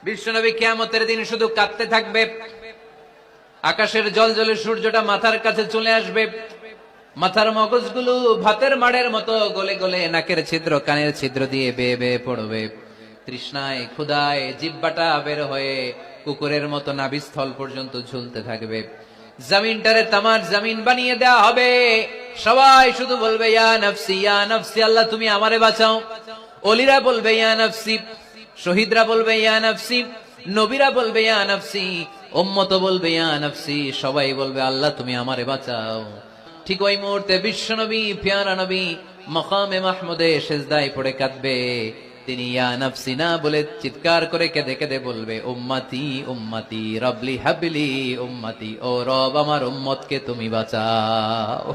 বিশ্বনবী কিয়ামতের দিন শুধু কাঁদতে থাকবে, আকাশের জলজলে সূর্যটা মাথার কাছে চলে আসবে, মাথার মগজগুলো ভাতের মাড়ের মতো গলে গলে নাকের ছিদ্র কানের ছিদ্র দিয়ে বেয়ে বেয়ে পড়বে, তৃষ্ণায় ক্ষুধায় জিহ্বাটা বের হয়ে কুকুরের মতো নাভিস্থল পর্যন্ত ঝুলতে থাকবে। জমিনটারে তামার জমিন বানিয়ে দেওয়া হবে, সবাই শুধু বলবে ইয়া নফসি, আল্লাহ তুমি আমারে বাঁচাও। অলিরা বলবে ইয়া নফসি, শহীদরা বলবে ইয়া নফসি, নবীরা বলবে ইয়া নফসি, উম্মত বলবে ইয়া নফসি, সবাই বলবে আল্লাহ তুমি আমারে বাঁচাও। ঠিক ওই মুহূর্তে বিশ্বনবী প্যারা নবী মাকামে মাহমুদে সিজদায় পড়ে কাঁদবে। তিনি ইয়া নফসি না বলে চিৎকার করে কেঁদে কেঁদে বলবে উম্মতি উম্মতি রবলি হাবলি উম্মতি, ও রব আমার উম্মতকে তুমি বাঁচাও।